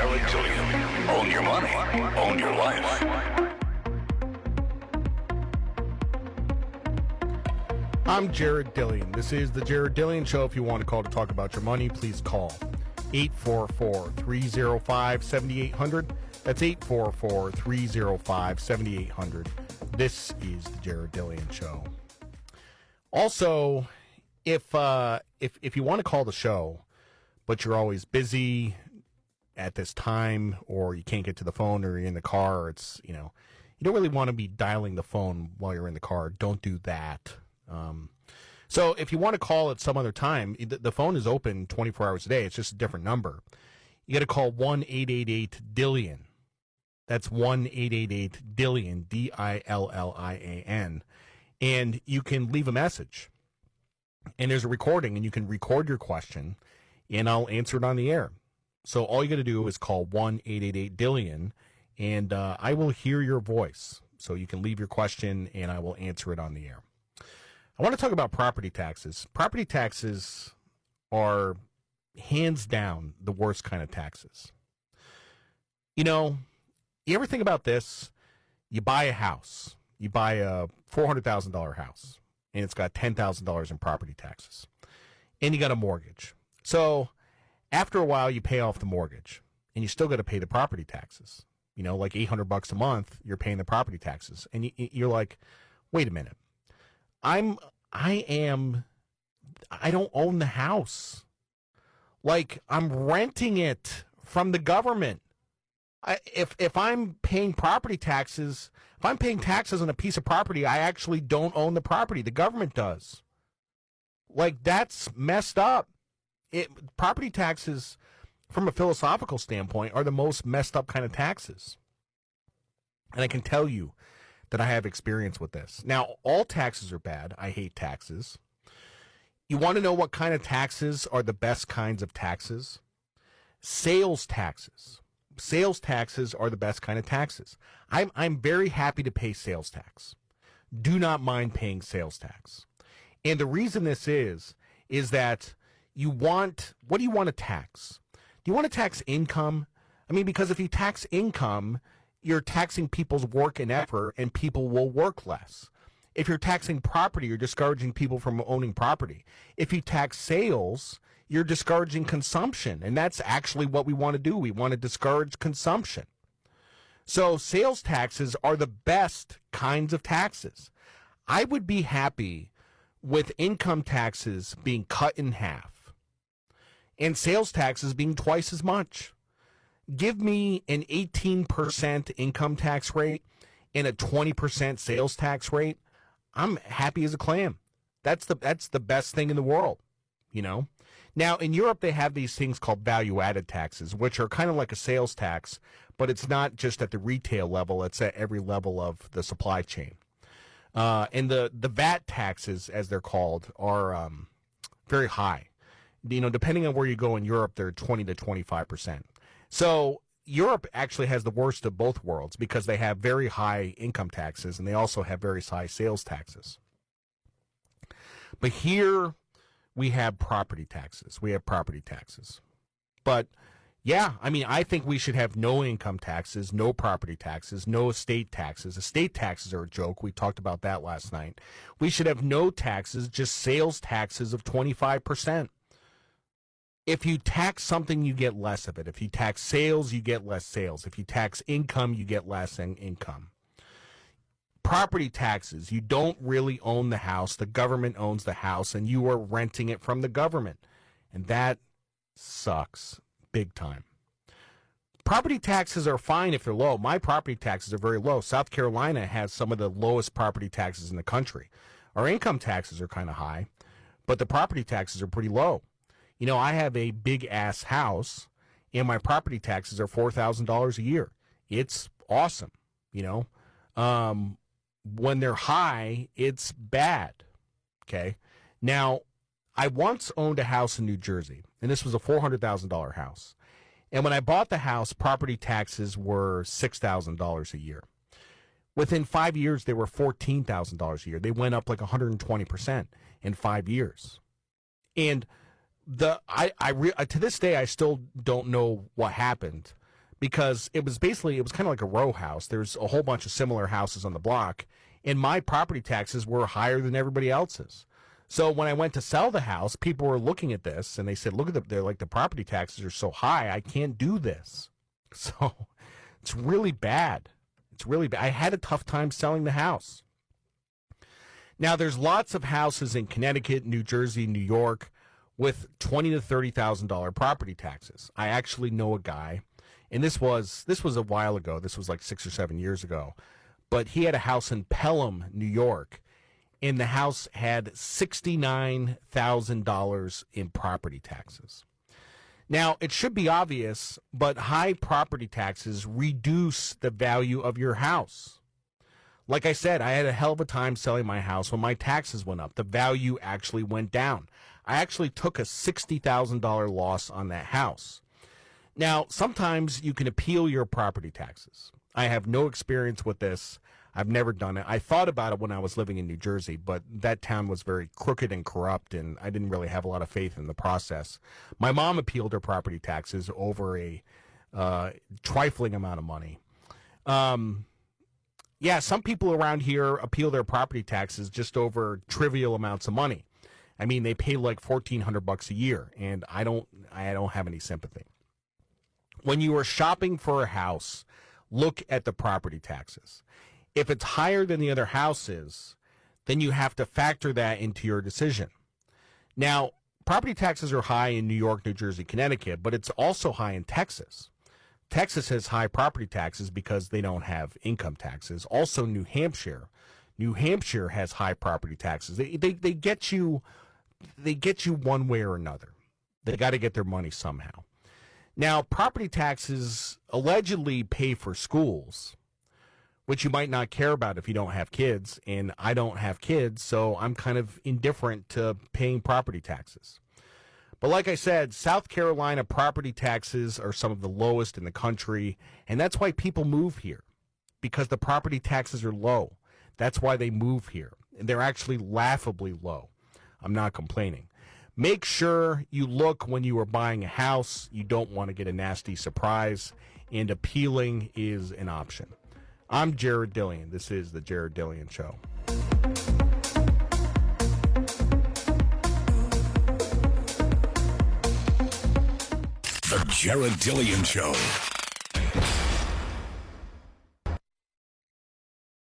Jared Dillian. Own your money. Own your life. I'm Jared Dillian. This is the Jared Dillian Show. If you want to call to talk about your money, please call 844-305-7800. That's 844-305-7800. This is the Jared Dillian Show. Also, if you want to call the show, but you're always busy at this time, or you can't get to the phone, or you're in the car, or it's, you don't really want to be dialing the phone while you're in the car, don't do that. So if you want to call at some other time, the phone is open 24 hours a day. It's just a different number. You got to call 1-888-DILLION. That's 1-888-DILLION, D-I-L-L-I-A-N. And you can leave a message. And there's a recording, and you can record your question, and I'll answer it on the air. So all you got to do is call 1-888-DILLION, and I will hear your voice. So you can leave your question, and I will answer it on the air. I want to talk about property taxes. Property taxes are hands down the worst kind of taxes. You ever think about this? You buy a house. You buy a $400,000 house, and it's got $10,000 in property taxes. And you got a mortgage. So after a while, you pay off the mortgage, and you still got to pay the property taxes. Like $800 a month, you're paying the property taxes. And you're like, wait a minute. I don't own the house. Like, I'm renting it from the government. If I'm paying property taxes, if I'm paying taxes on a piece of property, I actually don't own the property. The government does. Like, that's messed up. Property taxes, from a philosophical standpoint, are the most messed up kind of taxes. And I can tell you that I have experience with this. Now, all taxes are bad. I hate taxes. You want to know what kind of taxes are the best kinds of taxes? Sales taxes. Sales taxes are the best kind of taxes. I'm very happy to pay sales tax. Do not mind paying sales tax. And the reason this is that what do you want to tax? Do you want to tax income? I mean, because if you tax income, you're taxing people's work and effort, and people will work less. If you're taxing property, you're discouraging people from owning property. If you tax sales, you're discouraging consumption, and that's actually what we want to do. We want to discourage consumption. So sales taxes are the best kinds of taxes. I would be happy with income taxes being cut in half and sales taxes being twice as much. Give me an 18% income tax rate and a 20% sales tax rate. I'm happy as a clam. That's the best thing in the world, Now, in Europe, they have these things called value-added taxes, which are kind of like a sales tax, but it's not just at the retail level. It's at every level of the supply chain. And the VAT taxes, as they're called, are very high. Depending on where you go in Europe, they're 20 to 25%. So Europe actually has the worst of both worlds because they have very high income taxes and they also have very high sales taxes. But here we have property taxes. But yeah, I think we should have no income taxes, no property taxes, no estate taxes. Estate taxes are a joke. We talked about that last night. We should have no taxes, just sales taxes of 25%. If you tax something, you get less of it. If you tax sales, you get less sales. If you tax income, you get less income. Property taxes, you don't really own the house. The government owns the house, and you are renting it from the government. And that sucks big time. Property taxes are fine if they're low. My property taxes are very low. South Carolina has some of the lowest property taxes in the country. Our income taxes are kind of high, but the property taxes are pretty low. I have a big-ass house, and my property taxes are $4,000 a year. It's awesome, When they're high, it's bad, okay? Now, I once owned a house in New Jersey, and this was a $400,000 house. And when I bought the house, property taxes were $6,000 a year. Within 5 years, they were $14,000 a year. They went up like 120% in 5 years. And to this day, I still don't know what happened. because it was kind of like a row house. There's a whole bunch of similar houses on the block, and my property taxes were higher than everybody else's. So when I went to sell the house, people were looking at this and they said, "Look at the property taxes are so high. I can't do this." So it's really bad. It's really bad. I had a tough time selling the house. Now there's lots of houses in Connecticut, New Jersey, New York with $20,000 to $30,000 property taxes. I actually know a guy, and this was a while ago. This was like 6 or 7 years ago, but he had a house in Pelham, New York, and the house had $69,000 in property taxes. Now, it should be obvious, but high property taxes reduce the value of your house. Like I said, I had a hell of a time selling my house when my taxes went up. The value actually went down. I actually took a $60,000 loss on that house. Now, sometimes you can appeal your property taxes. I have no experience with this. I've never done it. I thought about it when I was living in New Jersey, but that town was very crooked and corrupt, and I didn't really have a lot of faith in the process. My mom appealed her property taxes over a trifling amount of money. Yeah, some people around here appeal their property taxes just over trivial amounts of money. I mean, they pay like $1,400 a year, and I don't have any sympathy. When you are shopping for a house, look at the property taxes. If it's higher than the other houses, then you have to factor that into your decision. Now, property taxes are high in New York, New Jersey, Connecticut, but it's also high in Texas. Texas has high property taxes because they don't have income taxes. Also, New Hampshire. New Hampshire has high property taxes. They get you one way or another. They got to get their money somehow. Now, property taxes allegedly pay for schools, which you might not care about if you don't have kids, and I don't have kids, so I'm kind of indifferent to paying property taxes. But like I said, South Carolina property taxes are some of the lowest in the country, and that's why people move here, because the property taxes are low. That's why they move here. And they're actually laughably low. I'm not complaining. Make sure you look when you are buying a house. You don't want to get a nasty surprise, and appealing is an option. I'm Jared Dillian. This is The Jared Dillian Show. The Jared Dillian Show.